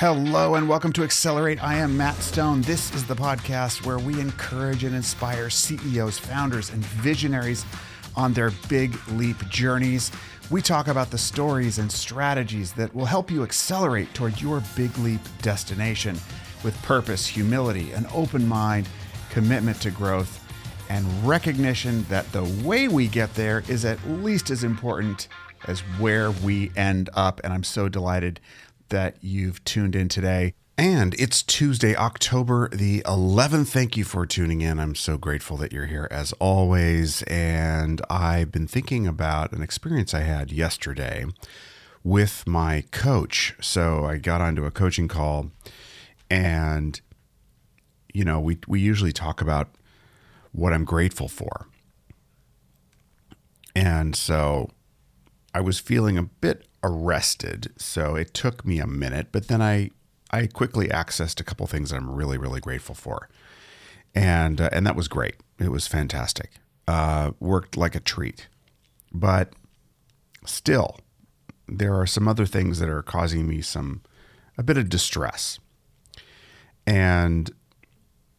Hello and welcome to Accelerate. I am Matt Stone. This is the podcast where we encourage and inspire CEOs, founders, and visionaries on their big leap journeys. We talk about the stories and strategies that will help you accelerate toward your big leap destination with purpose, humility, an open mind, commitment to growth, and recognition that the way we get there is at least as important as where we end up. And I'm so delighted that you've tuned in today. And it's Tuesday, October the 11th. Thank you for tuning in. I'm so grateful that you're here as always. And I've been thinking about an experience I had yesterday with my coach. So I got onto a coaching call and, you know, we usually talk about what I'm grateful for. And so I was feeling a bit arrested, so it took me a minute, but then I quickly accessed a couple things that I'm really, really grateful for. And that was great. It was fantastic. Worked like a treat. But still, there are some other things that are causing me a bit of distress. And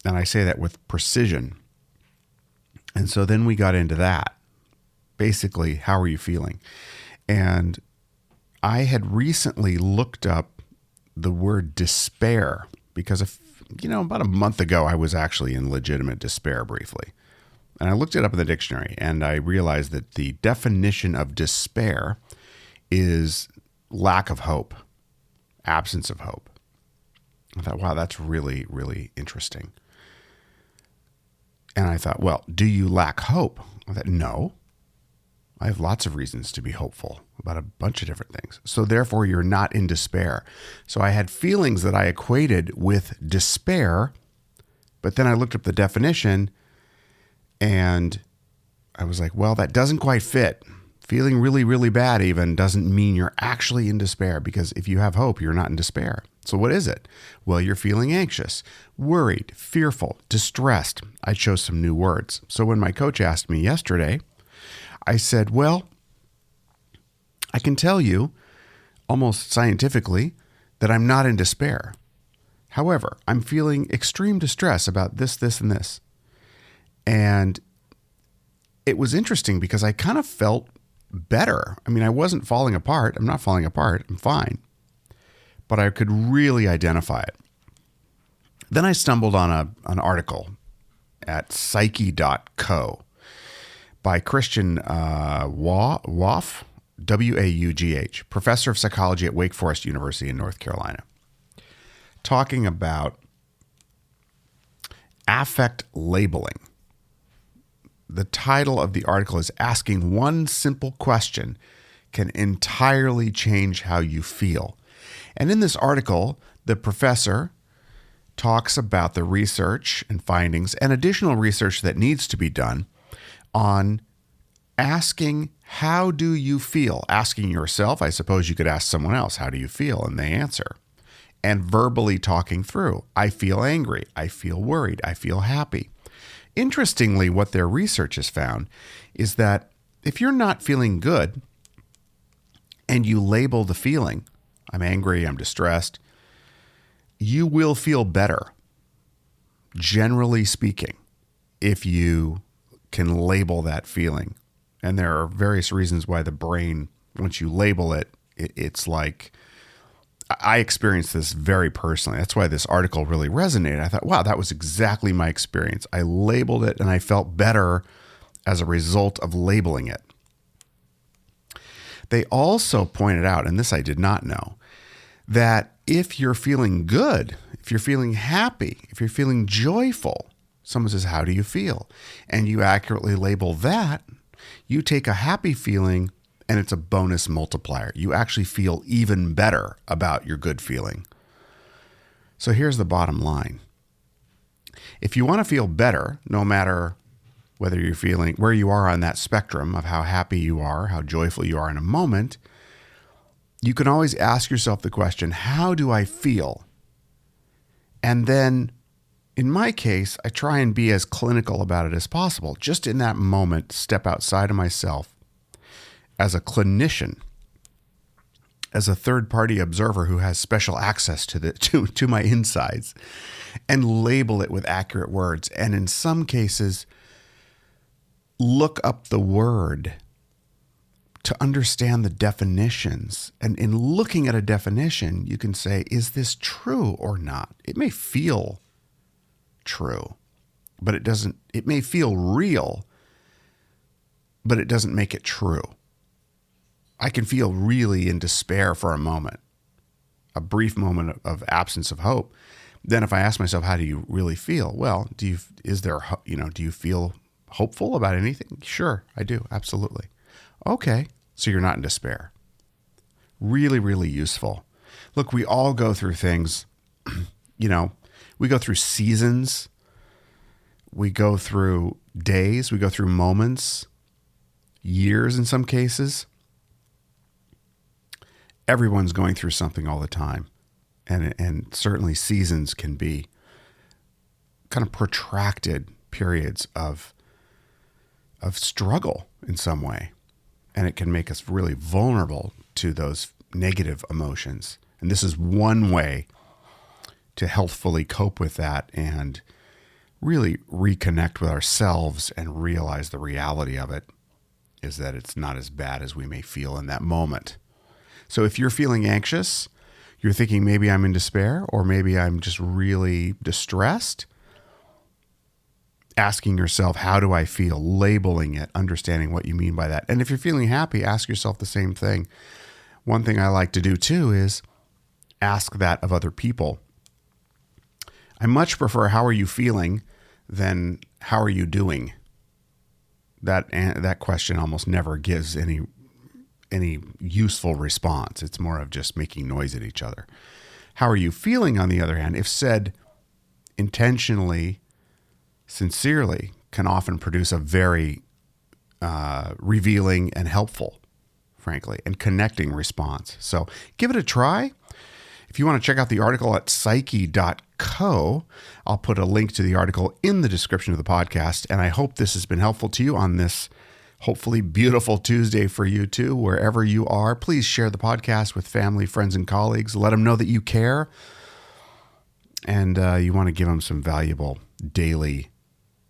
I say that with precision. And so then we got into that. Basically, how are you feeling? And I had recently looked up the word despair because, about a month ago, I was actually in legitimate despair briefly. And I looked it up in the dictionary and I realized that the definition of despair is lack of hope, absence of hope. I thought, wow, that's really, really interesting. And I thought, well, do you lack hope? I thought, no. I have lots of reasons to be hopeful about a bunch of different things. So therefore, you're not in despair. So I had feelings that I equated with despair, but then I looked up the definition and I was like, well, that doesn't quite fit. Feeling really, really bad even doesn't mean you're actually in despair, because if you have hope, you're not in despair. So what is it? Well, you're feeling anxious, worried, fearful, distressed. I chose some new words. So when my coach asked me yesterday, I said, well, I can tell you almost scientifically that I'm not in despair. However, I'm feeling extreme distress about this, this, and this. And it was interesting because I kind of felt better. I mean, I wasn't falling apart. I'm not falling apart. I'm fine. But I could really identify it. Then I stumbled on an article at psyche.co. by Christian Waughg, W-A-U-G-H, professor of psychology at Wake Forest University in North Carolina, talking about affect labeling. The title of the article is "Asking One Simple Question Can Entirely Change How You Feel." And in this article, the professor talks about the research and findings and additional research that needs to be done on asking, how do you feel? Asking yourself, I suppose you could ask someone else, how do you feel? And they answer. And verbally talking through, I feel angry, I feel worried, I feel happy. Interestingly, what their research has found is that if you're not feeling good and you label the feeling, I'm angry, I'm distressed, you will feel better, generally speaking, if you can label that feeling. And there are various reasons why the brain, once you label it, it's like, I experienced this very personally. That's why this article really resonated. I thought, wow, that was exactly my experience. I labeled it and I felt better as a result of labeling it. They also pointed out, and this I did not know, that if you're feeling good, if you're feeling happy, if you're feeling joyful, someone says, how do you feel? And you accurately label that, you take a happy feeling and it's a bonus multiplier. You actually feel even better about your good feeling. So here's the bottom line. If you want to feel better, no matter whether you're feeling where you are on that spectrum of how happy you are, how joyful you are in a moment, you can always ask yourself the question, how do I feel? And then in my case, I try and be as clinical about it as possible. Just in that moment, step outside of myself as a clinician as a third-party observer who has special access to my insides, and label it with accurate words. And in some cases, look up the word to understand the definitions. And in looking at a definition, you can say, is this true or not? It may feel true, but it may feel real, but it doesn't make it true. I can feel really in despair for a moment, a brief moment of absence of hope. Then if I ask myself, how do you really feel? Well, do you feel hopeful about anything? Sure, I do. Absolutely. Okay. So you're not in despair. Really, really useful. Look, we all go through things, we go through seasons. We go through days. We go through moments, years in some cases. Everyone's going through something all the time. And certainly seasons can be kind of protracted periods of struggle in some way. And it can make us really vulnerable to those negative emotions. And this is one way to healthfully cope with that and really reconnect with ourselves and realize the reality of it is that it's not as bad as we may feel in that moment. So if you're feeling anxious, you're thinking maybe I'm in despair or maybe I'm just really distressed, asking yourself, how do I feel? Labeling it, understanding what you mean by that. And if you're feeling happy, ask yourself the same thing. One thing I like to do too is ask that of other people. I much prefer how are you feeling than how are you doing. That question almost never gives any useful response. It's more of just making noise at each other. How are you feeling, on the other hand, if said intentionally, sincerely, can often produce a very revealing and helpful, frankly, and connecting response. So give it a try. If you want to check out the article at psyche.co, I'll put a link to the article in the description of the podcast. And I hope this has been helpful to you on this hopefully beautiful Tuesday for you too, wherever you are. Please share the podcast with family, friends, and colleagues. Let them know that you care and you want to give them some valuable daily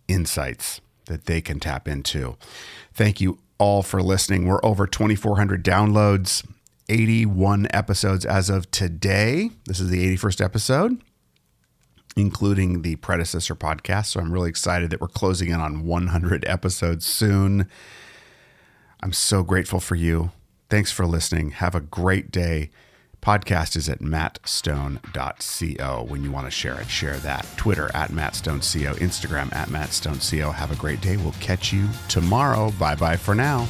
insights that they can tap into. Thank you all for listening. We're over 2,400 downloads, 81 episodes as of today. This is the 81st episode, including the predecessor podcast. So I'm really excited that we're closing in on 100 episodes soon. I'm so grateful for you. Thanks for listening. Have a great day. Podcast is at mattstone.co. When you want to share it, share that. Twitter at mattstoneco, Instagram at mattstoneco. Have a great day. We'll catch you tomorrow. Bye-bye for now.